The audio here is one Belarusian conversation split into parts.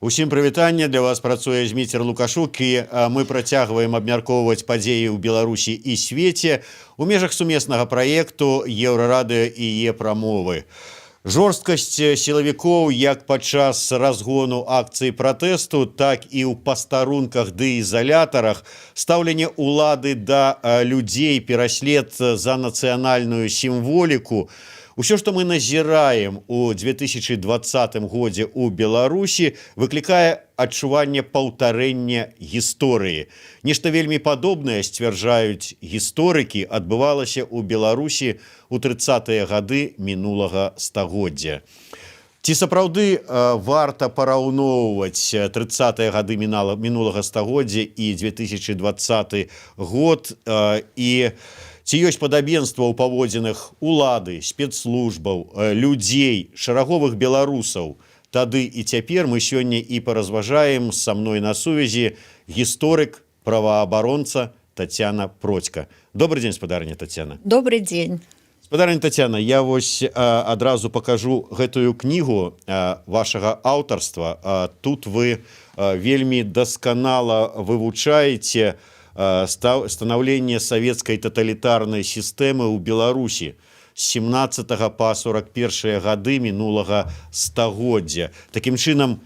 Усім прывітанне, для вас працуе Зміцер Лукашук, і мы працягваем абмяркоўваць падзеі ў Беларусі і свеце у межах сумеснага праекту Еўрарадыё і Е-прамовы. Жорсткасць сілавікоў як падчас разгону акцыі пратэсту, так і ў пастарунках ды ізалятарах, стаўленне ўлады да людзей, пераслед за нацыянальную сімволіку. Усё, што мы назіраем у 2020 годзе ў Беларусі, выклікае адчуванне паўтарэння гісторыі. Нешта вельмі падобнае, сцвярджаюць гісторыкі, адбывалася ў Беларусі ў 30-е гады мінулага стагоддзя. Ці сапраўды варта параўноўваць 30-е гады мінулага стагоддзя і 2020 год, і ці ёсць падабенства ў паводзінах улады, спецслужбаў, людзей, шараговых беларусаў? Тады і цяпер мы сёння і паразважаем. Са мной на сувязі гісторык, праваабаронца Тацяна Процька. Добрый дзень, спадарня Тацяна. Добрый дзень. Спадарня Тацяна, я вось адразу пакажу гэтую кнігу вашага аўтарства. Тут вы вельмі дасканала вывучаеце становление советской тоталитарной системы ў Беларусі з 17 па 41 гады мінулага стагоддзя. Такім чынам,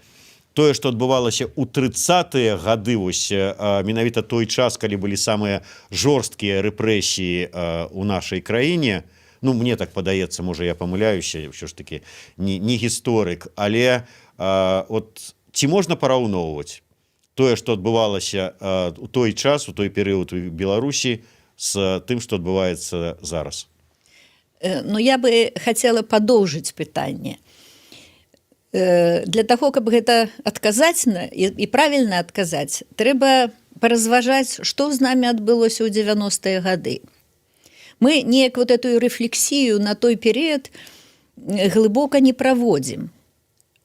тое, што адбывалася ў 30-е гады, вось менавіта той час, калі былі самыя жорсткія рэпрэсіі ў нашай краіне, ну, мне так падаецца, можа, я памыляюся, ўсё ж такі не гісторык, але ці можна параўноўваць тое, што адбывалася ў той час, у той перыяд у Беларусі з тым, што адбываецца зараз? Ну, я бы хацела падоўжыць пытанне. Для таго, каб гэта адказаць і правільна адказаць, трэба паразважаць, што з намі адбылося ў 90-е гады. Мы неяк вот эту рэфлексію на той перыяд глыбока не праводзім.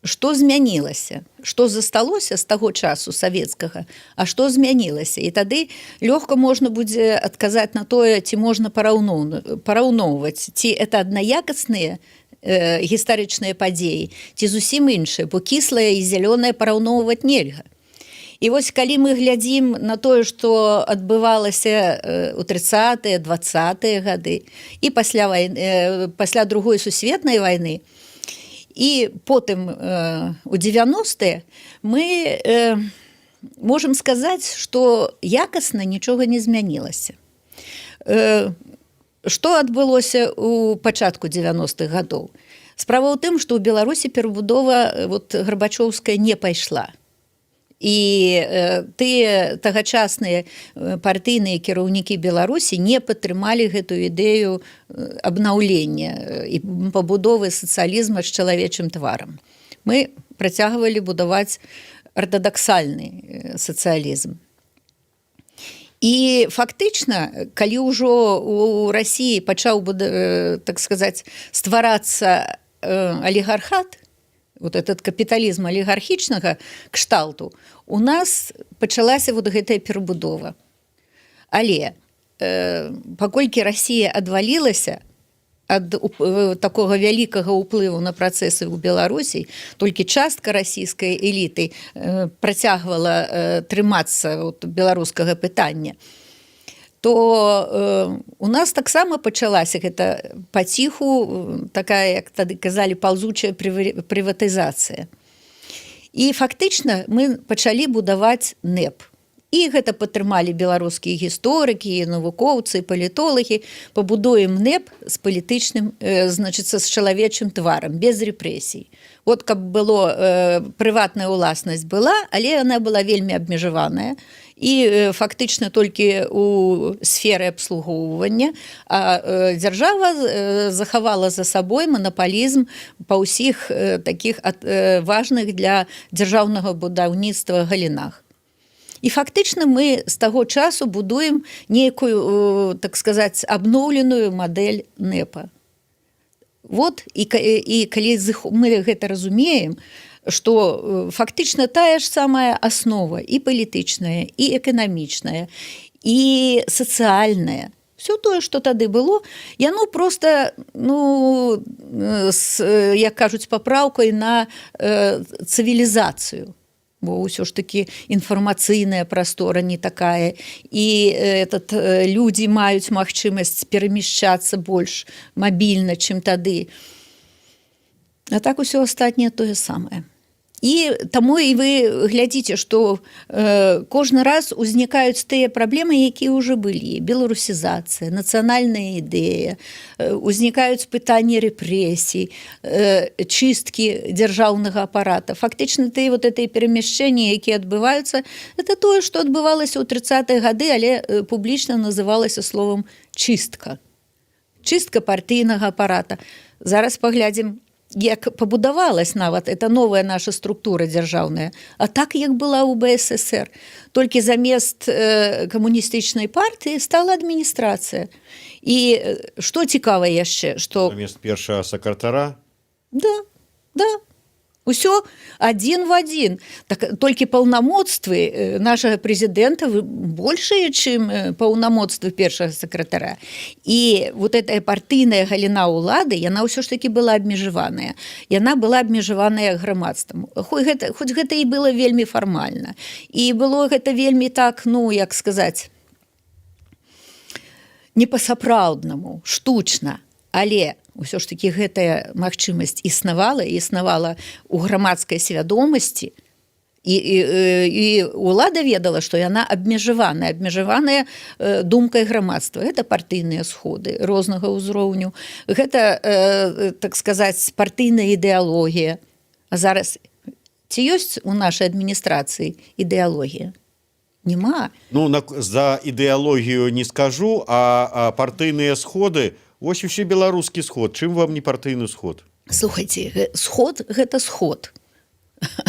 Што змянілася, што засталося з таго часу савецкага, а што змянілася. І тады лёгка можна будзе адказаць на тое, ці можна параўноўваць, ці это аднаякасныя гістарычныя падзеі, ці зусім іншыя, бо кіслае і зялёнае параўноўваць нельга. І вось калі мы глядзім на тое, што адбывалася ў 30-е, 20-е гады і пасля Другой сусветнай вайны, і потым у 90-е мы можам сказаць, што якасна нічога не змянілася. Што адбылося ў пачатку 90-х гадоў? Справа ў тым, што ў Беларусі перабудова гарбачоўская не пайшла. І тыя тагачасныя партыйныя кіраўнікі Беларусі не падтрымалі гэтую ідэю абнаўлення і пабудовы сацыялізма з чалавечым тварам. Мы працягвалі будаваць артадаксальны сацыялізм. І фактычна, калі ўжо ў Расіі пачаў, так сказаць, стварацца алігархат, вот этот капіталізм алігархічнага кшталту, у нас пачалася вот гэтая перабудова. Але паколькі Расія адвалілася ад такога вялікага ўплыву на працэсы ў Беларусі, толькі частка расійскай эліты працягвала трымацца беларускага пытання, то у нас таксама пачалася гэта паціху, такая, як тады казалі, паўзучая прыватызацыя. І фактычна мы пачалі будаваць НЭП. І гэта падтрымалі беларускія гісторыкі, навукоўцы, палітолагі. Пабудуем НЭП з палітычным, значыцца, з чалавечым тварам, без рэпрэсій. Вот каб было, прыватная ўласнасць была, але яна была вельмі абмежаваная. І фактычна толькі ў сферы абслугоўвання, а дзяржава захавала за сабой манапалізм па ўсіх такіх важных для дзяржаўнага будаўніцтва галінах. І фактычна мы з таго часу будуем нейкую, так сказаць, абноўленую мадэль НЭПа. Вот, і калі мы гэта разумеем, што фактычна тая ж самая аснова і палітычная, і эканамічная, і сацыяльная. Все тое, што тады было, яно проста, ну, як кажуць, папраўкай на цывілізацыю. Бо ўсё ж такі інфармацыйная прастора не такая, і людзі маюць магчымасць перамяшчацца больш мабільна, чым тады. А так усё астатняе тое самае. І таму і вы глядзіце, што кожны раз узнікаюць тыя праблемы, якія ўжо былі. Беларусізацыя, нацыянальная ідэя, узнікаюць пытанні рэпрэсій, чысткі дзяржаўнага апарата. Фактычна тыя перамяшчэнні, якія адбываюцца, это тое, што адбывалася ў 30-е гады, але публічна называлася словам чыстка. Чыстка партыйнага апарата. Зараз паглядзім, як пабудавалась нават, это новая наша структура дзяржаўная, а так, як была ў БССР. Толькі замест камуністычнай партыі стала адміністрацыя. І што цікава яшчэ, што... Замест першага сакратара? Да. Усё адзін в адзін. Так, толькі паўнамоцтвы нашага прэзідэнта большыя, чым паўнамоцтвы першага сакратара. І гэтая партыйная галіна ўлады, яна ўсё ж такі была абмежаваная. Яна была абмежаваная грамадствам. Хоць гэта і было вельмі фармальна. І было гэта вельмі так, ну, як сказаць, не па-сапраўднаму, штучна, але ўсё ж такі гэтая магчымасць існавала ў грамадскай свядомасці, і ўлада ведала, што яна абмежаваная думкай грамадства. Гэта партыйныя сходы рознага ўзроўню, гэта, так сказаць, партыйная ідэалогія. А зараз ці ёсць у нашай адміністрацыі ідэалогія? Нема. Ну, за ідэалогію не скажу, а партыйныя сходы, вось усе беларускі сход. Чым вам не партыйны сход? Слухайце, сход – гэта сход.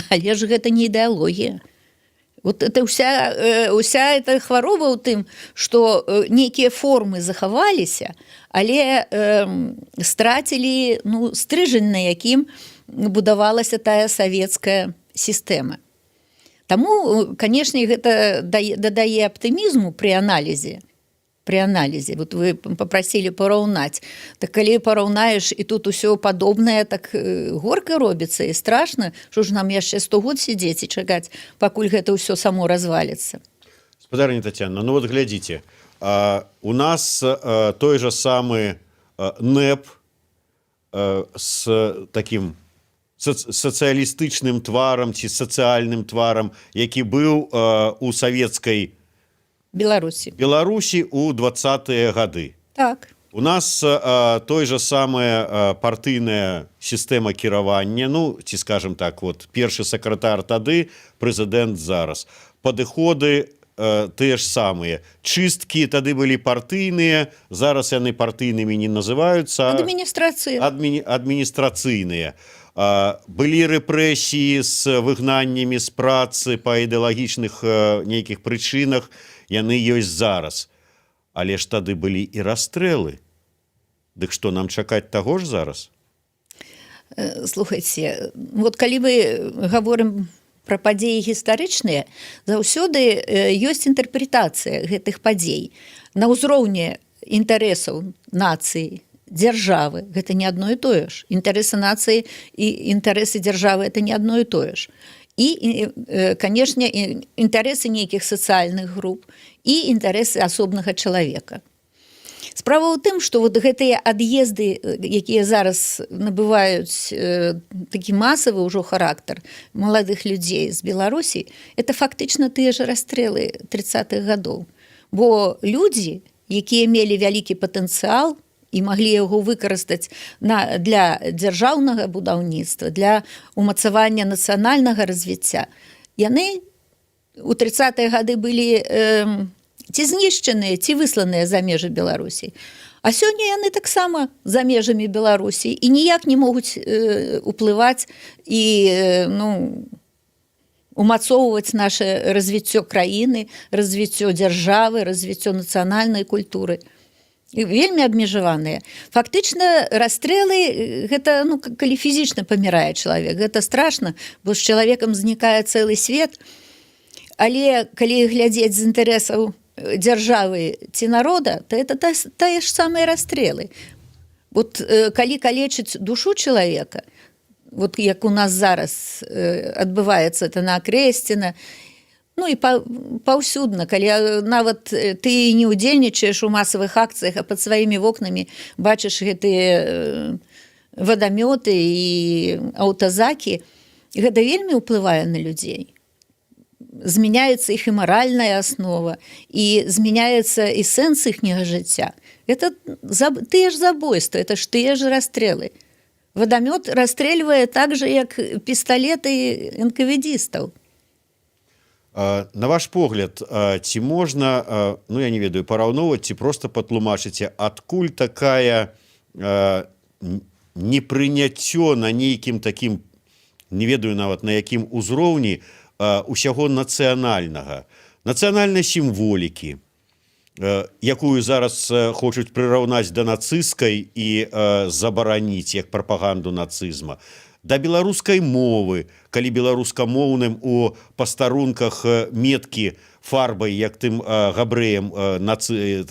Але ж гэта не ідэалогія. Вот это уся эта хвароба ў тым, што нейкія формы захаваліся, але страцілі стрыжань, на якім будавалася тая савецкая сістэма. Таму, канешне, гэта дадае аптымізму пры аналізе. Вот вы попросили параўнаць. Так калі параўнаеш, і тут усё падобнае, так горка робіцца, і страшна, што ж нам яшчэ 100 год сидзець і чакаць, пакуль гэта ўсё само разваліцца. Спадарня Тацяна, ну вот глядзіце, у нас той же самы НЭП с таким сацыялістычным тварам ці сацыяльным тварам, які быў у савецкай Беларусі у 20-е гады. Так. У нас той же самая партыйная сістэма кіравання, ну, ці скажем так, вот першы сакратар тады, прэзідэнт зараз. Падыходы тыя ж самыя. Чысткі тады былі партыйныя, зараз яны партыйнымі не называюцца. Адміністрацыйныя. Былі рэпрэсіі з выгнаннямі з працы па ідэалагічных нейкіх прычынах, яны ёсць зараз. Але ж тады былі і расстрэлы. Дык што, нам чакаць таго ж зараз? Слухайце, вот калі мы гаворым пра падзеі гістарычныя, заўсёды ёсць інтэрпрэтацыя гэтых падзей. На ўзроўні інтарэсаў нацыі, дзяржавы, гэта не адно і тое ж. Інтарэсы нацыі і інтарэсы дзяржавы – это не адно і тое ж. І, канешне, інтарэсы нейкіх сацыяльных груп і інтарэсы асобнага чалавека. Справа ў тым, што вот гэтыя ад'езды, якія зараз набываюць такі масавы ўжо характар маладых людзей з Беларусі, это фактычна тыя ж расстрэлы 30-х гадоў. Бо людзі, якія мелі вялікі патэнцыял, і маглі яго выкарыстаць для дзяржаўнага будаўніцтва, для умацавання нацыянальнага развіцця. Яны у 30-е гады былі ці знішчаныя, ці высланыя за межы Беларусі. А сёння яны таксама за межамі Беларусі і ніяк не могуць уплываць і умацоўваць наше развіццё краіны, развіццё дзяржавы, развіццё нацыянальнай культуры. вельмі абмежаваныя. Фактычна расстрэлы гэта, ну, калі фізічна памірае чалавек, гэта страшна, бо з чалавекам знікае цэлы свет. Але калі глядзець з інтарэсаў дзяржавы ці народа, то это тыя ж самыя расстрэлы. Вот калі калечыць душу чалавека, вот як у нас зараз адбываецца это на Акрэсціна, ну і паўсюдна, калі нават ты не ўдзельнічаеш у масавых акцыях, а пад сваімі вокнамі бачыш гэтыя вадамёты і аўтазакі, гэта вельмі ўплывае на людзей. Змяняецца іх і маральная аснова, і змяняецца і сэнс іхняга жыцця. Это тыя ж забойствы, это ж тыя ж расстрэлы. Вадамёт расстрэльвае так жа, як пісталеты энкавідзістаў. На ваш погляд, ці можна, ну я не ведаю, параўноўваць, ці проста патлумачыце, адкуль такая непрыняццё на нейкім такім, не ведаю нават на якім узроўні, усяго нацыянальнага, нацыянальнай сімволікі, якую зараз хочуць прыраўнаць да нацысцкай і забараніць як прапаганду нацызма, да беларускай мовы, калі беларускамоўным у пастарунках меткі фарбай, як тым габрэям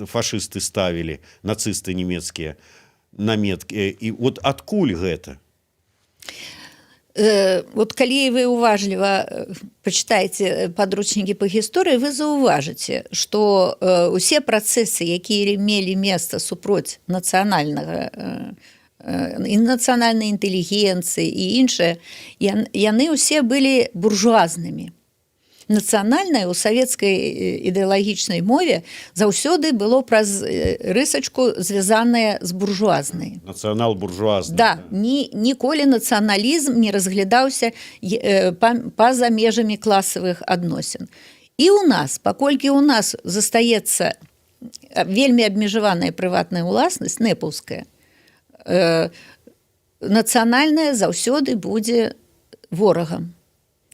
фашысты ставілі, нацысты нямецкія на меткі. І от адкуль гэта? Вот калі вы уважліва пачытаеце падручнікі па гісторыі, вы заўважыце, што усе працэсы, якія мелі месца супроць нацыянальнага і нацыянальнай інтэлігенцыі і іншае, яны ўсе былі буржуазнымі. Нацыянальнае ў савецкай ідэалагічнай мове заўсёды было праз рысачку звязанае з буржуазнай. Нацыянал-буржуазны. Да, ніколі нацыяналізм не разглядаўся па-за межамі класавых адносін. І ў нас, паколькі ў нас застаецца вельмі абмежаваная прыватная ўласнасць, нэпаўская, нацыянальнае заўсёды будзе ворагам.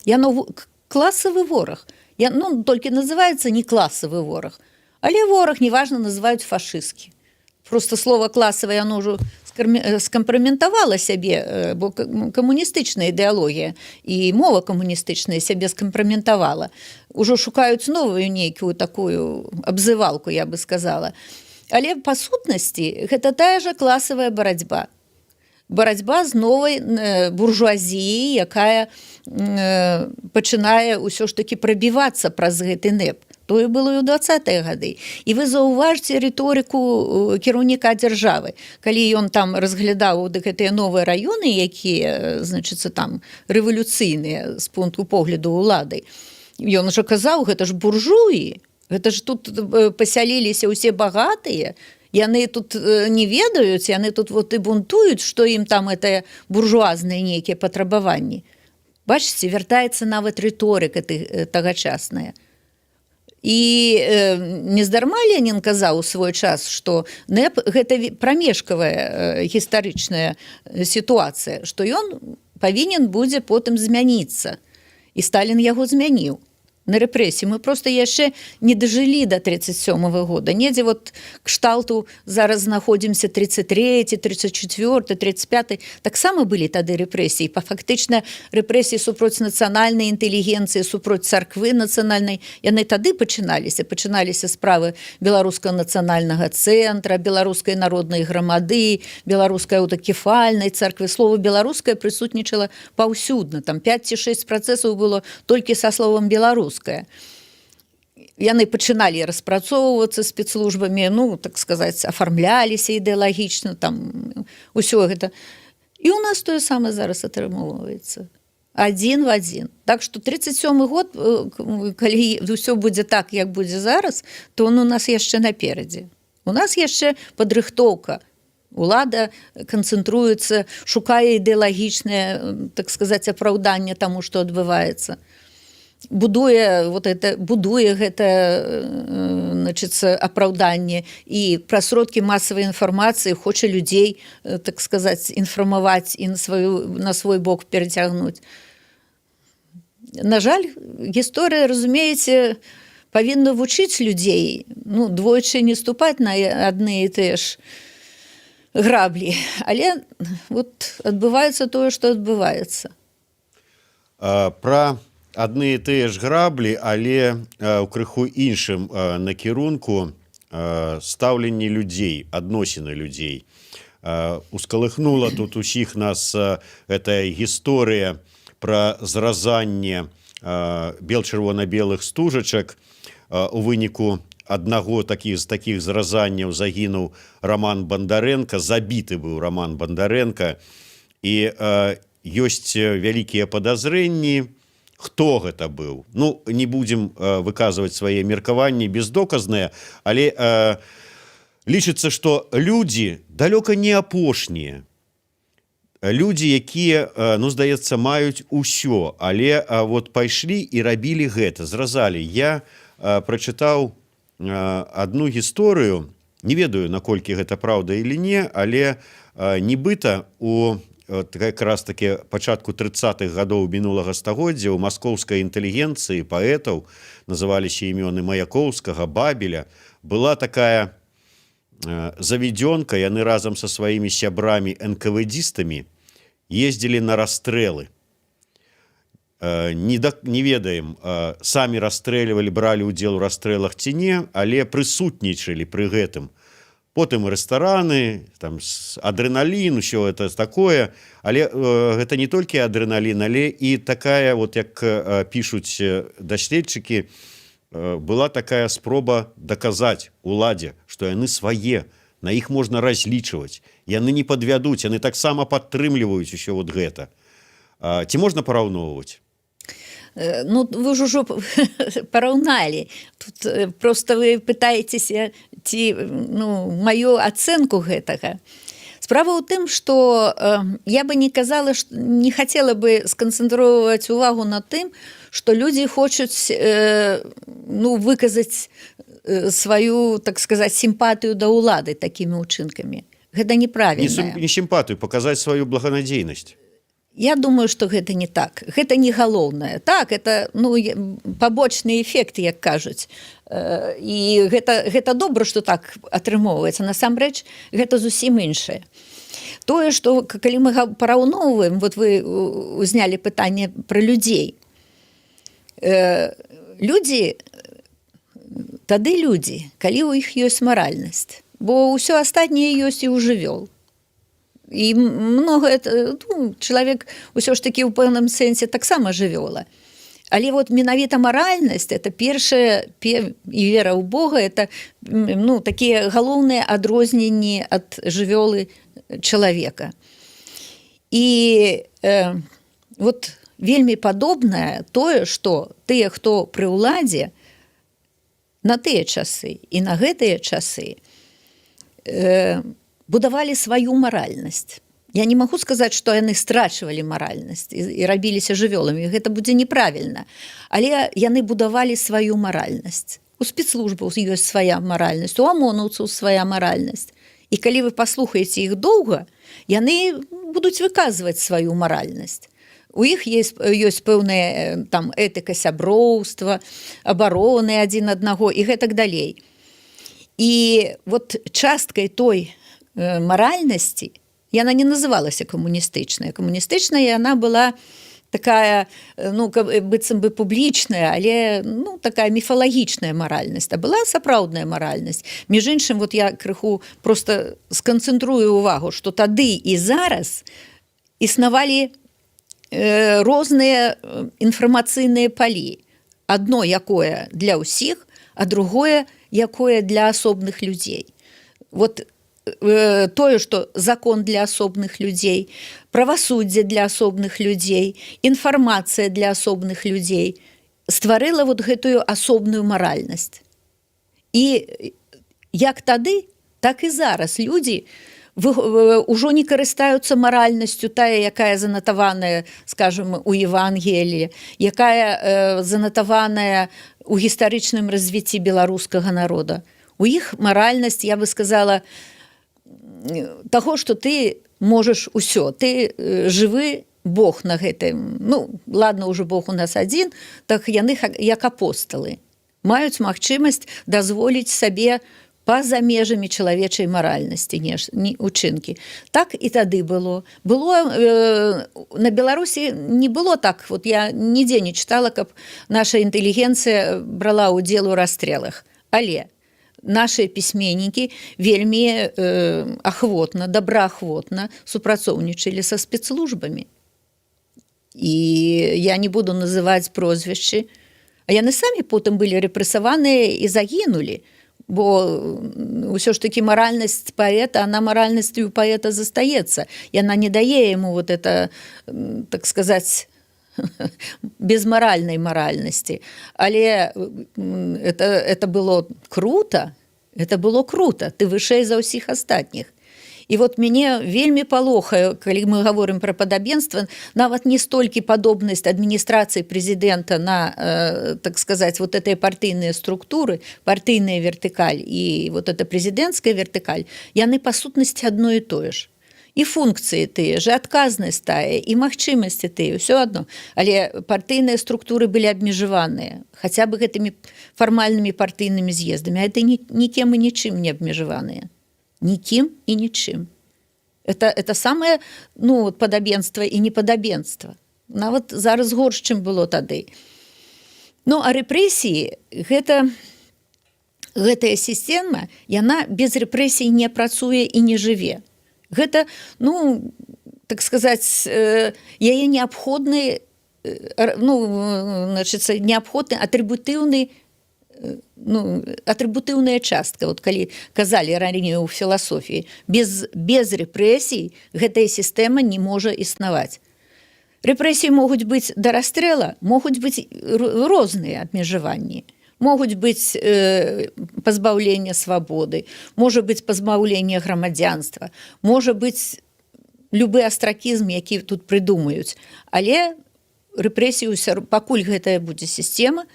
Яно класавы вораг. Ну, толькі называецца не класавы вораг. Але вораг, неважна, называюць фашысцкі. Просто слово класавае, яно ўжо скампраметавала сябе, бо камуністычная ідэалогія і мова камуністычная сябе скампраметавала. Ужо шукаюць новую нейкую такую абзывалку, я бы сказала. Але па сутнасці гэта тая жа класавая барацьба. Барацьба з новай буржуазіяй, якая пачынае ўсё ж такі прабівацца праз гэты нэп. Тое было і ў 20-е гады. І вы заўважце рыторыку кіраўніка дзяржавы. Калі ён там разглядаў гэтыя новыя раёны, якія, значыцца, там рэвалюцыйныя з пункту погляду ўлады, ён жа казаў, гэта ж буржуі, гэта ж тут пасяліліся ўсе багатыя, яны тут не ведаюць, яны тут вот і бунтуюць, што ім там это буржуазныя нейкія патрабаванні. Бачыце, вяртаецца нават рыторыка тагачасная. І нездарма Ленін казаў у свой час, што НЭП гэта прамежкавая гістарычная сітуацыя, што ён павінен будзе потым змяніцца. І Сталін яго змяніў на рэпрэсіі. Мы просто яшчэ не дажылі да 37-го года. Недзе вот кшталту зараз знаходзімся 33, 34, 35. Таксама былі тады рэпрэсіі. Фактычна рэпрэсіі супроць нацыянальнай інтэлігенцыі, супроць царквы нацыянальнай. Яны тады пачыналіся. Пачыналіся справы Беларускага нацыянальнага цэнтра, Беларускай народнай грамады, Беларускай аўтакефальнай царквы. Слова беларускае прысутнічала паўсюдна. Там 5 ці 6 працэсаў было толькі са словам беларус. Яны пачыналі распрацоўвацца спецслужбамі, ну, так сказаць, афармляліся ідэалагічна, там, усё гэта. І ў нас тое самае зараз атрымоўваецца. Адзін в адзін. Так што 37-й год, калі ўсё будзе так, як будзе зараз, то он у нас яшчэ наперадзе. У нас яшчэ падрыхтоўка. Улада канцэнтруецца, шукае ідэалагічнае, так сказаць, апраўданне таму, што адбываецца. Будуе гэта значыцца, апраўданне і праз сродкі масавай інфармацыі хоча людзей, так сказаць, інфармаваць і на свой бок перацягнуць. На жаль, гісторыя, разумееце, павінны вучыць людзей, ну, двойчы не ступаць на адны і тыя ж граблі, але вот адбываецца тое, што адбываецца. Пра адны і тыя ж граблі, але ў крыху іншым накірунку стаўленне людзей, адносіны людзей. Ускалыхнула тут усіх нас гэтая гісторыя пра зразанне бел-чырвона-белых стужачак. У выніку аднаго з такіх зразанняў загінуў Роман Бандарэнка, забіты быў Роман Бандарэнка, і ёсць вялікія падазрэнні, хто гэта быў. Ну, не будзем выказваць свае меркаванні бездоказныя, але лічыцца, што людзі далёка не апошнія. Людзі, якія, ну, здаецца, маюць усё, але вот пайшлі і рабілі гэта, зразалі. Я прачытаў адну гісторыю, не ведаю, наколькі гэта праўда или не, але нібыта у як раз таки пачатку 30-х гадоў мінулага стагоддзя у маскоўскай інтэлігенцыі паэтаў, называліся імёны Маяковскага, Бабеля, была такая заведёнка, яны разам са сваімі сябрамі НКВДістамі ездзілі на расстрэлы. Не ведаем, самі расстрэльвалі, бралі ўдзел у расстрэлах ці не, але прысутнічалі пры гэтым. Потым рэстараны, там адрэналін, усё это такое, але гэта не толькі адрэналін, але і такая, вот як пішуць даследчыкі, была такая спроба даказаць уладзе, што яны свае, на іх можна разлічваць, яны не падвядуць, яны таксама падтрымліваюць усё вот гэта. Ці можна параўноўваць? Ну, вы ж ужо параўналі. Тут просто вы пытаецеся, ці, ну, маю ацэнку гэтага. Справа ў тым, што я бы не казала, не хацела бы сканцэнтроўваць увагу на тым, што людзі хочуць, ну, выказаць сваю, так сказаць, сімпатыю да ўлады такімі ўчынкамі. Гэта неправільна. Не сімпатыю, паказаць сваю благанадзейнасць. Я думаю, што гэта не так. Гэта не галоўнае. Так, это, ну, пабочны эфект, як кажуць. І гэта добра, што так атрымоўваецца. Насамрэч, гэта зусім іншае. Тое, што, калі мы параўноўваем, вот вы узнялі пытанне пра людзей. Тады людзі, калі ў іх ёсць маральнасць. Бо ўсё астатняе ёсць і ў жывёл. І много, ну, чалавек усё ж такі ў пэўным сэнсе таксама жывёла. Але вот менавіта маральнасць, это першае, і вера ў Бога, это, ну, такія галоўныя адрозненні ад жывёлы чалавека. І вот вельмі падобнае тое, што тыя, хто пры ўладзе, на тыя часы і на гэтыя часы будавалі сваю маральнасць. Я не магу сказаць, што яны страчвалі маральнасць і рабіліся жывёламі. Гэта будзе неправільна. Але яны будавалі сваю маральнасць. У спецслужбаў ёсць свая маральнасць, у амонаўцаў свая маральнасць. І калі вы паслухаеце іх доўга, яны будуць выказваць сваю маральнасць. У іх ёсць пэўная там этыка сяброўства, абароны адзін аднаго і гэтак далей. І вот часткай той маральнасці, яна не называлася камуністычная. Камуністычная яна была такая, ну, быццам бы публічная, але, ну, такая міфалагічная маральнасць. А была сапраўдная маральнасць. Між іншым, вот я крыху просто сканцэнтрую увагу, што тады і зараз існавалі розныя інфармацыйныя палі. Адно, якое для ўсіх, а другое, якое для асобных людзей. Вот тое, што закон для асобных людзей, правасуддзе для асобных людзей, інфармацыя для асобных людзей стварыла вот гэтую асобную маральнасць. І як тады, так і зараз людзі ўжо не карыстаюцца маральнасцю тая, якая занатаваная, скажем, у Евангеліі, якая занатаваная у гістарычным развіцці беларускага народа. У іх маральнасць, я бы сказала, таго, што ты можаш усё, ты жывы Бог на гэтым. Ну, ладно, уже Бог у нас адзін, так яны як апосталы маюць магчымасць дазволіць сабе па-за межамі чалавечай маральнасці учынкі. Так і тады было. На Беларусі не было так, вот я нідзе не чытала, каб наша інтэлігенцыя брала ўдзел у расстрэлах. Але нашыя пісьменнікі вельмі ахвотна, добраахвотна супрацоўнічалі са спецслужбамі. І я не буду называць прозвішчы, а яны самі потым былі рэпрэсаваныя і загінулі. Бо ўсё ж таки маральнасць паэта, она маральнасцю паэта застаецца. Яна не дае яму вот это, так сказаць, безмаральнай маральнасці. Але это было круто, ты вышэй за ўсіх астатніх. І вот мяне вельмі палохае, калі мы гаворым пра падабенства, нават не столькі падобнасць адміністрацыі прэзідэнта на, так сказаць, вот этой партыйныя структуры, партыйная вертыкаль і вот эта прэзідэнцкая вертыкаль, яны па сутнасці адно і тое ж. І функцыі тыя ж, адказнасць тая, і магчымасці тыя, ўсё адно. Але партыйныя структуры былі абмежаваныя, хаця бы гэтымі фармальнымі партыйнымі з'ездамі, а это нікім і нічым не абмежаваныя. Нікім і нічым. Это самае, падабенства і непадабенства. Нават зараз горш, чым было тады. Ну, а рэпрэсіі, гэтая сістэма, яна без рэпрэсій не працуе і не жыве. Гэта, так сказаць, яе неабходны, неабходны атрыбутыўная частка, вот калі казалі раней у філасофіі, без рэпрэсій гэтая сістэма не можа існаваць. Рэпрэсіі могуць быць да расстрэла, могуць быць розныя абмежаванні. Могуць быць пазбаўленне свабоды, можа быць пазбаўленне грамадзянства, можа быць любы астракізм, які тут прыдумаюць. Але рэпрэсію, пакуль гэтая будзе сістэма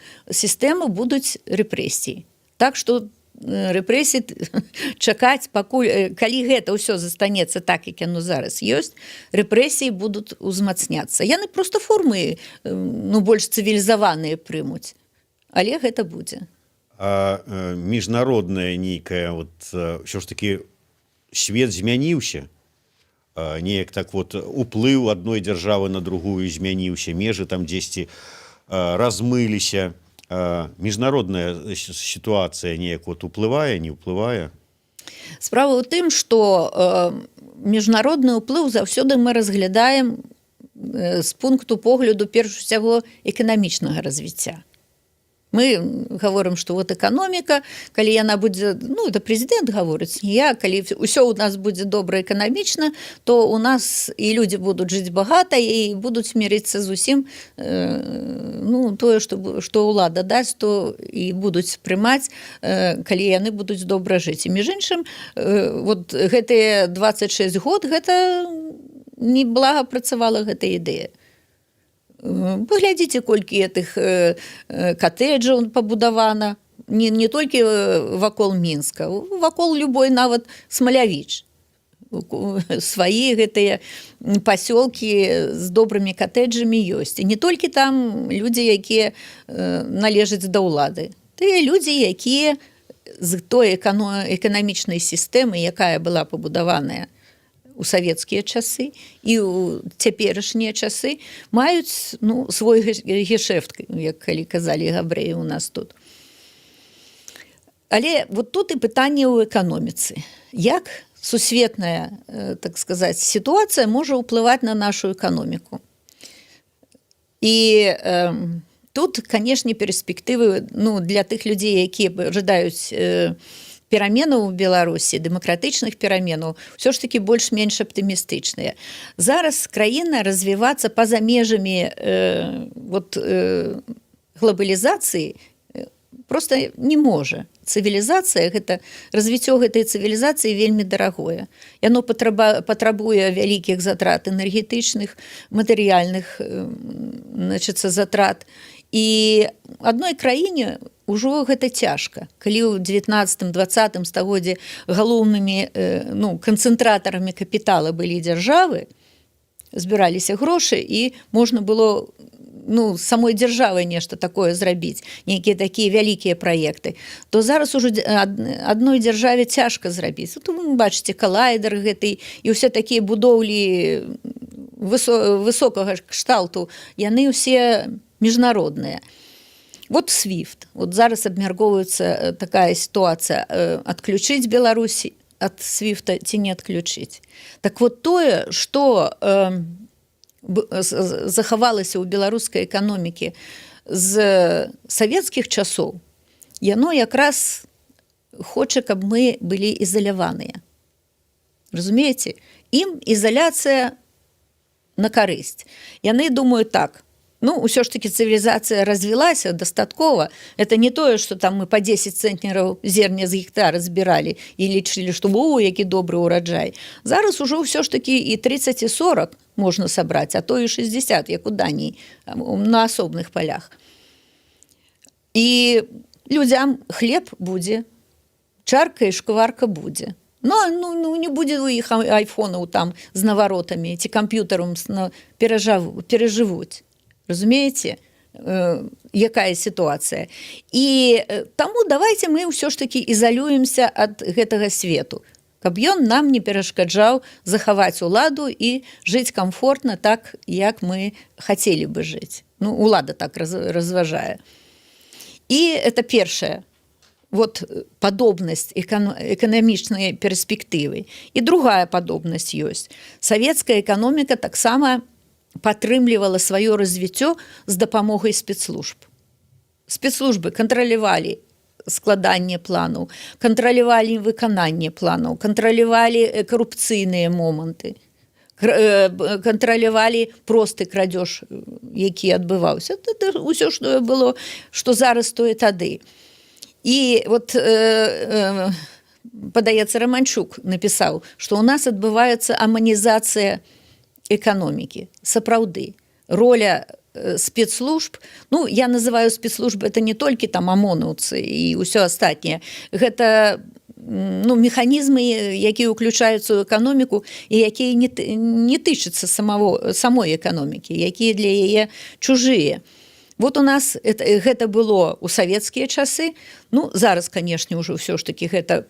будуць рэпрэсіі. Так што рэпрэсіі чакаць, пакуль, калі гэта ўсё застанецца так, як яно зараз ёсць, рэпрэсіі будуць узмацняцца. Яны проста формы больш цывілізаваныя прымуць, але гэта будзе. А міжнародная нейкая, ўсё ж такі свет змяніўся. Неяк так вот уплыў адной дзяржавы на другую змяніўся, межы там дзесьці размыліся. Міжнародная сітуацыя неяк уплывае, не ўплывае? Справа ў тым, што міжнародны ўплыў заўсёды мы разглядаем з пункту погляду перш усяго эканамічнага развіцця. Мы говорим, что вот экономика, калі яна будзе, это президент говорить, не я, калі ўсё у нас будзе добра эканамічна, то у нас і люди будуць жыць багата і будуць мірыцца з усім, тое, што ўлада дасць, то і будуць прымаць, калі яны будуць добра жыць. І між іншым, вот гэтыя 26 год, гэта неблага працавала гэта ідэя. Паглядзіце, колькі гэтых катэджаў пабудавана, не толькі вакол Мінска, вакол любой нават Смалявіч. Свае гэтыя пасёлкі з добрымі катэджамі ёсць. І не толькі там людзі, якія належаць да ўлады. Тыя людзі, якія з той эканамічнай сістэмы, якая была пабудаваная у савецкія часы і ў цяперашнія часы, маюць свой гешэфт, як калі казалі габрэі у нас тут. Але вот тут і пытанне ў эканоміцы. Як сусветная, так сказаць, сітуацыя можа ўплываць на нашу эканоміку? І тут, канешне, перспектывы для тых людзей, якія жадаюць пераменаў у Беларусі, дэмакратычных пераменаў, ўсё ж такі больш-менш аптымістычныя. Зараз краіна развівацца па-за межамі глобалізацыі проста не можа. Цывілізацыя, развіццё гэтай цывілізацыі вельмі дарагое. Яно патрабуе вялікіх затрат энергетычных, матэрыяльных затрат. І адной краіне ўжо гэта цяжка. Калі ў 19-20 стагоддзі галоўнымі канцэнтратарамі капітала былі дзяржавы, збіраліся грошы, і можна было ну, самой дзяржавай нешта такое зрабіць, нейкія такія вялікія праекты, то зараз ужо адной дзяржаве цяжка зрабіць. Тут вы бачыце калайдер гэты і ўсе такія будоўлі высокага кшталту, яны ўсе міжнародныя. Вот SWIFT. Вот зараз абмяркоўваецца такая сітуацыя, адключыць Беларусь ад SWIFT ці не адключыць. Так вот тое, што захавалася ў беларускай эканомікі з савецкіх часоў, яно якраз хоча, каб мы былі ізаляваныя. Разумееце? Ім ізаляцыя на карысць. Яны думаюць так, ну, ўсё ж таки цывілізацыя развілася дастаткова. Это не тое, што там мы па 10 цэнтнераў зерня з гектара збіралі і лічылі, што о, які добры ўраджай. Зараз ужо ўсё ж таки і 30, і 40 можна сабраць, а то і 60, як у Даніі, на асобных палях. І людзям хлеб будзе, чарка і шкварка будзе. Ну, не будзе у іх айфонаў там з наваротамі ці камп'ютарам перажывуць. Разумееце, якая сітуацыя. І таму давайте мы ўсё ж таки ізалюемся ад гэтага свету, каб ён нам не перашкаджаў захаваць уладу і жыць камфортна так, як мы хацелі бы жыць. Ну, улада так разважае. І это першае. Вот падобнасць эканамічнай перспектывы. І другая падобнасць ёсць. Савецкая эканоміка таксама падтрымлівала сваё развіццё з дапамогай спецслужб. Спецслужбы кантралявалі складанне планаў, кантралявалі выкананне планаў, кантралявалі карупцыйныя моманты, кантралявалі просты крадзеж, які адбываўся. Это ўсё, што было, што зараз, то і тады. І вот, падаецца, Романчук напісаў, што ў нас адбываецца аманізацыя эканомікі. Сапраўды. Роля спецслужб, ну, я называю спецслужбы, это не толькі там АМОНаўцы і ўсё астатняе. Гэта, ну, механізмы, якія ўключаюцца ў эканоміку і якія не тычацца самой эканомікі, якія для яе чужыя. Вот у нас гэта было ў савецкія часы. Ну, зараз, канешне, ўжо ўсё ж таки гэта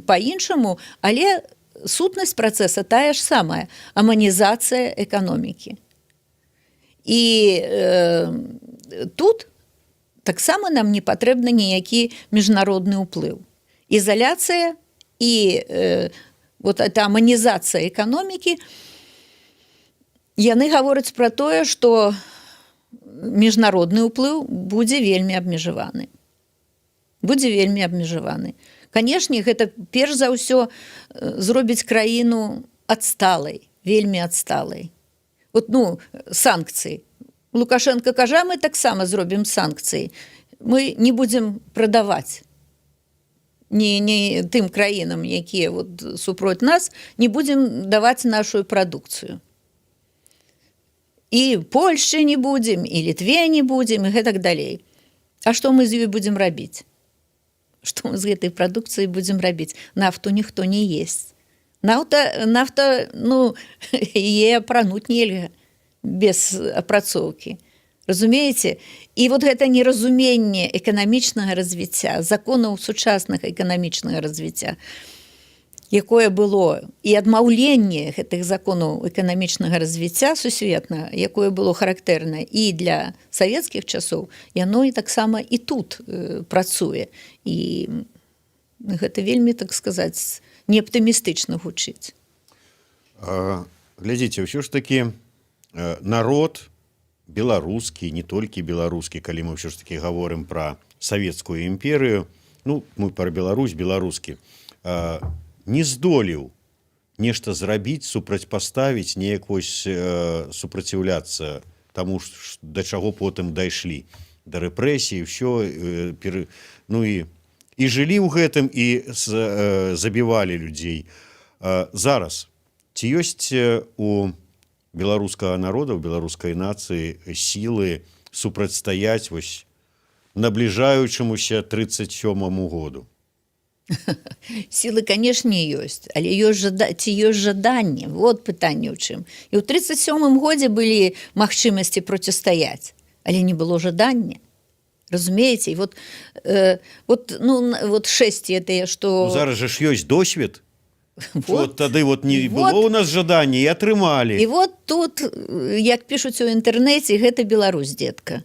па-іншаму, але сутнасць працэса тая ж самая – аманізацыя эканомікі. І тут таксама нам не патрэбны ніякі міжнародны ўплыў. Ізаляцыя і вот эта аманізацыя эканомікі, яны гавораць пра тое, што міжнародны ўплыў будзе вельмі абмежаваны. Будзе вельмі абмежаваны. Канешне, гэта перш за ўсё зробіць краіну адсталай, вельмі адсталай. Вот, ну, санкцыі. Лукашенко кажа, мы таксама зробім санкцыі. Мы не будзем прадаваць не тым краінам, якія вот супроць нас, не будзем даваць нашу прадукцыю. І Польшчы не будзем, і Літве не будзем, і гэтак далей. А што мы з ёй будзем рабіць? Што мы з гэтай прадукцыяй будзем рабіць? Нафту ніхто не есць. Нафта, ну, яе апрануць нельга без апрацоўкі. Разумееце? І вот гэта неразуменне эканамічнага развіцця, законаў сучаснага эканамічнага развіцця, якое было, і адмаўленне гэтых законаў эканамічнага развіцця сусветна, якое было характэрна і для савецкіх часоў, яно і таксама і тут працуе. І гэта вельмі, так сказаць, неаптымістычна гучыць. Глядзіце, ўсё ж такі народ беларускі, не толькі беларускі, калі мы ўсё ж такі гаворым пра савецкую імперыю, ну, мы пра Беларусь, беларускі, не здолеў нешта зрабіць, супрацьпаставіць, неяк вось супраціўляцца таму, да чаго потым дайшлі, да рэпрэсій, ўсё, ну і жылі ў гэтым, і забівалі людзей. Зараз, ці ёсць у беларускага народа, у беларускай нацыі сілы супрацьстаяць вось набліжаючамуся 37-му году? Сілы, канешне, ёсць, але ці ёсць жаданне, вот пытанне ў чым. І ў 37-м годзе былі магчымасці процістаяць, але не было жадання. Разумееце? І вот шэсці тыя, што... Зараз жа ж ёсць досвед. Вот тады вот не было у нас жадання і атрымалі. І вот тут, як пішуць у інтэрнэце, гэта Беларусь, детка.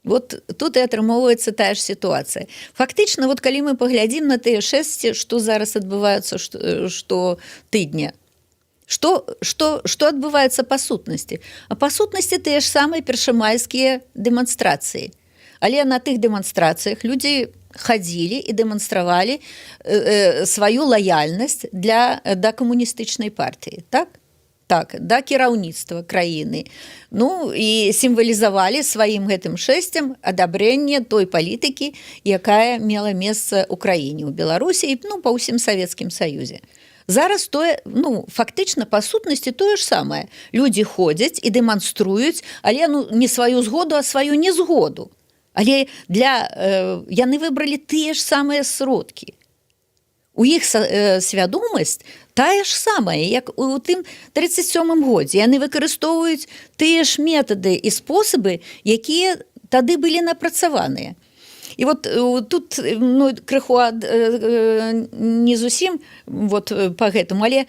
Вот тут і атрымоўваецца тая ж сітуацыя. Фактычна, вот калі мы паглядзім на тыя шэсці, што зараз адбываюцца штотыдня, што адбываецца па сутнасці? А па сутнасці тыя ж самыя першамайскія дэманстрацыі. Але на тых дэманстрацыях людзі хадзілі і дэманстравалі сваю лаяльнасць да камуністычнай партыі, так? Так, да кіраўніцтва краіны. Ну, і сімвалізавалі сваім гэтым шэсцем адабрэнне той палітыкі, якая мела месца ў краіне, у Беларусі і па ўсім Савецкім Саюзе. Зараз тое, фактычна, па сутнасці тое ж самае. Людзі ходзяць і дэманструюць, але не сваю згоду, а сваю незгоду. Але яны выбралі тыя ж самыя сродкі. У іх свядомасць тая ж самая, як у тым 37-м годзе. Яны выкарыстоўваюць тыя ж метады і спосабы, якія тады былі напрацаваныя. І вот тут крыху не зусім па гэтаму, але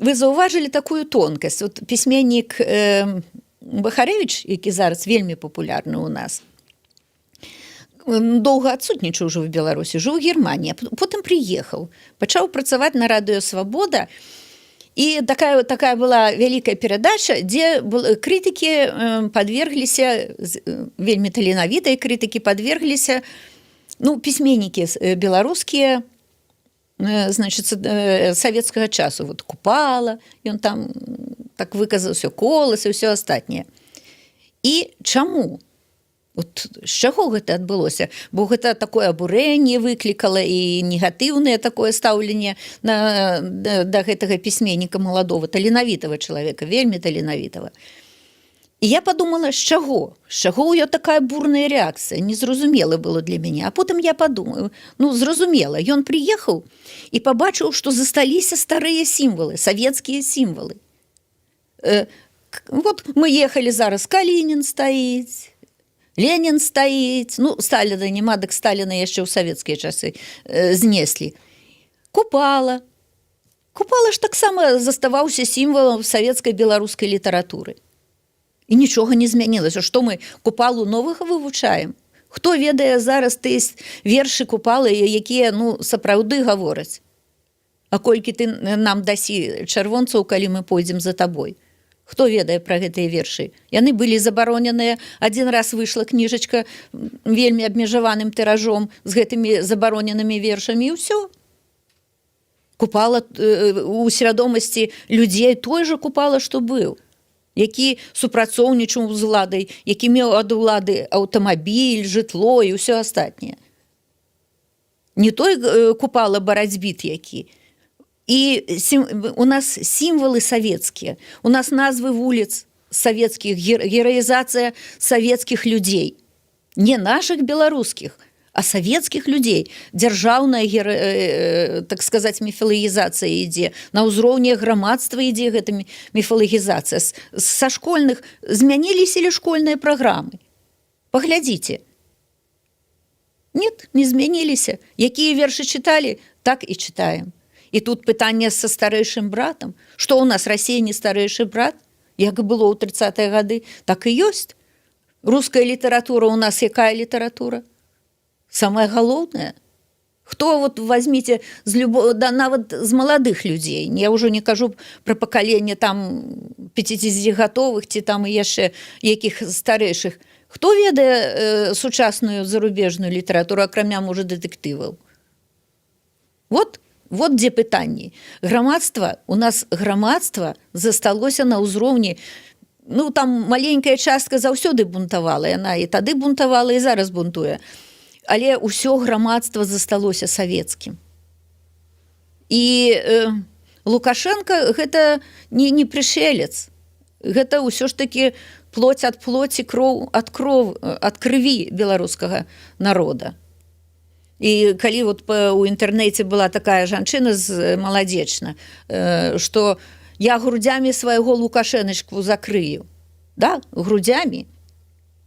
вы заўважылі такую тонкасць. Вот пісьменнік Бахарэвіч, які зараз вельмі папулярны ў нас, доўга адсутнічаў ужо ў Беларусі, жыў у Германіі, потым прыехаў, пачаў працаваць на радыё «Свабода», і такая была вялікая перадача, дзе крытыкі падвергліся, вельмі таленавітыя крытыкі падвергліся, пісьменнікі беларускія, значыць, савецкага часу, вот Купала, ён там так выказаўся, Колас і ўсё астатняе. І чаму? От з чаго гэта адбылося? Бо гэта такое абурэнне выклікала і негатыўнае такое стаўленне да гэтага пісьменніка маладого, таленавітага чалавека, вельмі таленавітага. І я падумала, з чаго? З чаго ў ёй такая бурная рэакцыя? Незразумела было для мяне. А потым я падумаю, зразумела, ён прыехаў і пабачыў, што засталіся старыя сімвалы, савецкія сімвалы. Вот мы ехалі зараз, Калінін стаіць, Ленін стаіць, Сталіна няма, дык Сталіна яшчэ ў савецкія часы знеслі. Купала. Купала ж таксама заставаўся сімвалам савецкай беларускай літаратуры. І нічога не змянілася. Што мы Купалу новага вывучаем? Хто ведае зараз тыя вершы Купалы, якія, сапраўды гавораць? А колькі ты нам дасі чырвонцаў, калі мы пойдзем за табой? Хто ведае пра гэтыя вершы? Яны былі забароненыя. Адзін раз выйшла кніжачка вельмі абмежаваным тыражом з гэтымі забароненымі вершамі, і ўсё. Купала у свядомасці людзей той жа Купала, што быў, які супрацоўнічаў з уладай, які меў ад улады аўтамабіль, жытло і ўсё астатняе. Не той Купала барацьбіт які. І у нас сімвалы савецкія, у нас назвы вуліц савецкіх, гераізацыя савецкіх людзей. Не нашых беларускіх, а савецкіх людзей. Дзяржаўная, так сказаць, міфалагізацыя ідзе. На ўзроўні грамадства ідзе гэта міфалагізацыя. Са школьных змяніліся ли школьныя праграмы? Паглядзіце. Нет, не змяніліся. Якія вершы чыталі, так і чытаем. І тут пытанне са старэйшым братам. Што ў нас, Расія не старэйшы брат? Як было ў 30-е гады, так і ёсць. Руская літаратура ў нас якая літаратура? Самая галоўная. Хто, возьміце, нават з маладых людзей, я ўжо не кажу пра пакаленне там 50-гадовых ці там яшчэ якіх старэйшых. Хто ведае сучасную зарубежную літаратуру, акрамя, можа, дэтэктываў? Вот дзе пытанні. У нас грамадства засталося на ўзроўні, там маленькая частка заўсёды бунтавала, яна і тады бунтавала, і зараз бунтуе. Але ўсё грамадства засталося савецкім. І Лукашенко гэта не прышэлец. Гэта ўсё ж такі плоть ад плоці, кроў ад крыві беларускага народа. І калі вот у інтэрнэце была такая жанчына маладзечна, што я грудзямі свайго Лукашэначку закрыю, да? Грудзямі.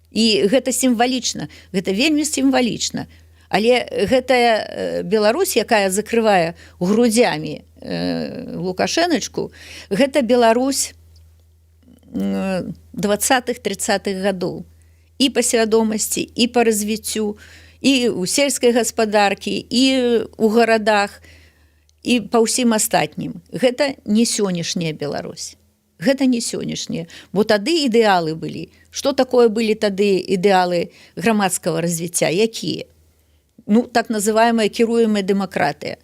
І гэта сімвалічна, гэта вельмі сімвалічна. Але гэтая Беларусь, якая закрывае грудзямі Лукашэначку, гэта Беларусь 20-30-х гадоў. І па свядомасці, і па развіццю, і ў сельскай гаспадаркі, і ў гарадах, і па ўсім астатнім. Гэта не сённяшняя Беларусь. Гэта не сённяшняя. Бо тады ідэалы былі. Што такое былі тады ідэалы грамадскага развіцця? Якія? Ну, так называемая кіруемая дэмакратыя.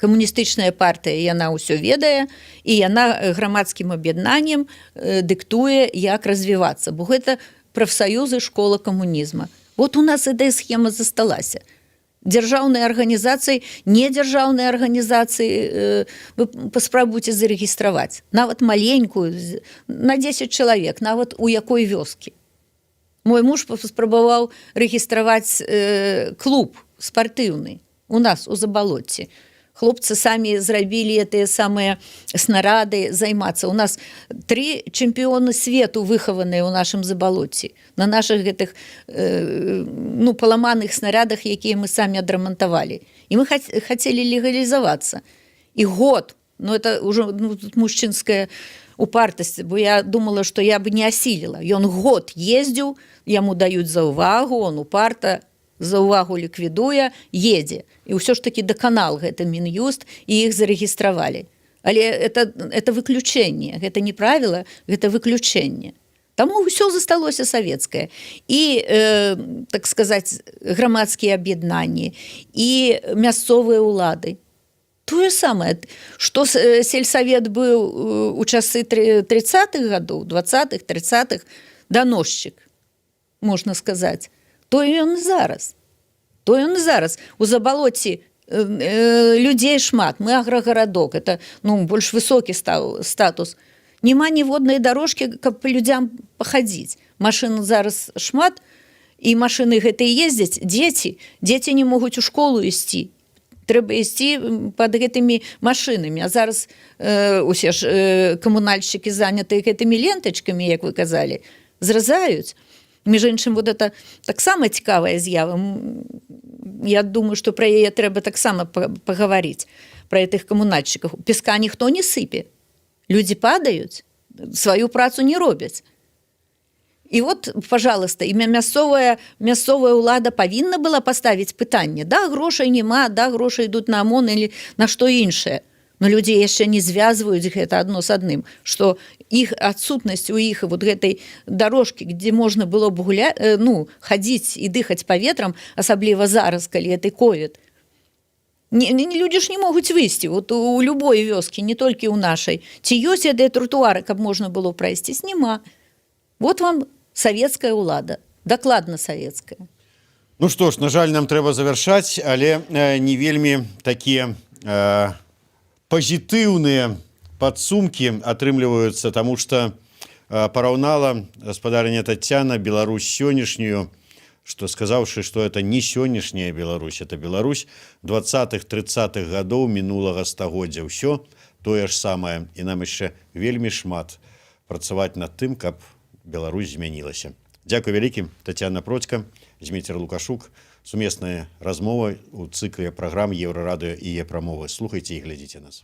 Камуністычная партыя, яна ўсё ведае, і яна грамадскім аб'яднаннем дыктуе, як развівацца. Бо гэта прафсаюзы, школа камунізма. Вот у нас ідэя схема засталася. Дзяржаўныя арганізацыі, недзяржаўныя арганізацыі вы паспрабуйце зарэгістраваць. Нават маленькую, на 10 чалавек, нават у якой вёскі. Мой муж паспрабаваў рэгістраваць клуб спартыўны у нас у Забалотці. Хлопцы самі зрабілі тыя самыя снарады займацца. У нас 3 чэмпіёны свету выхаваныя ў нашым Забалотці. На нашых гэтых паламаных снарядах, якія мы самі адрамантавалі. І мы хацелі легалізавацца. І год, это ўжо мужчынская упартасць, бо я думала, што я бы не асіліла. Ён год ездзіў, яму даюць за ўвагу, он упарта за ўвагу ліквідуе, едзе. І ўсё ж такі даканал гэта Мін'юст, і іх зарэгістравалі. Але это выключэнне, гэта не правіла, гэта выключэнне. Таму ўсё засталося савецкае. І, так сказаць, грамадскія аб'яднанні, і мясцовыя ўлады. Тое самае, што сельсавет быў у часы 30-х гадоў, 20-х, 30-х, даносчык, можна сказаць. То ён і зараз. То ён і зараз. У Забалоці людзей шмат. Мы аграгарадок. Это больш высокі статус. Нема ніводнай дарожкі, каб па людзям пахадзіць. Машын зараз шмат, і машыны гэтыя ездзяць. Дзеці не могуць у школу ісці. Трэба ісці пад гэтымі машынамі. А зараз усе ж камунальшчыкі занятыя гэтымі лентачкамі, як вы казалі, зразаюць. Між іншым, вот это таксама цікавая з'ява. Я думаю, што пра яе трэба таксама пагаварыць, пра гэтых камунальшчыкаў. Песка ніхто не сыпе. Людзі падаюць, сваю працу не робяць. І вот, пожалуйста, мясцовая ўлада павінна была паставіць пытанне. Да, грошай няма, да, грошы ідуць на ОМОН или на што іншае. Но людзі яшчэ не звязваюць гэта адно з адным, што іх адсутнасць у іх вот гэтай дарожкі, дзе можна было б хадзіць і дыхаць паветрам, асабліва зараз, калі гэты ковід. Людзі ж не могуць выйсці вот у любой вёскі, не толькі ў нашай. Ці ёсць гэтыя тротуары, каб можна было прайсціць? Няма. Вот вам савецкая ўлада, дакладна савецкая. Ну што ж, на жаль, нам трэба завяршаць, але не вельмі такія пазітыўныя падсумкі атрымліваюцца, таму што параўнала гаспадарыня Таццяна Беларусь сённяшнюю, што сказаўшы, што это не сённяшняя Беларусь, это Беларусь 20-30-х гадоў мінулага стагоддзя. Ўсё тое ж самае, і нам яшчэ вельмі шмат працаваць над тым, каб Беларусь змянілася. Дзякуй вялікі, Таццяна Процька, Зміцер Лукашук. Сумесная размова у цыкле праграм Еўрарадыё і е-прамовы. Слухайце і глядзіце нас.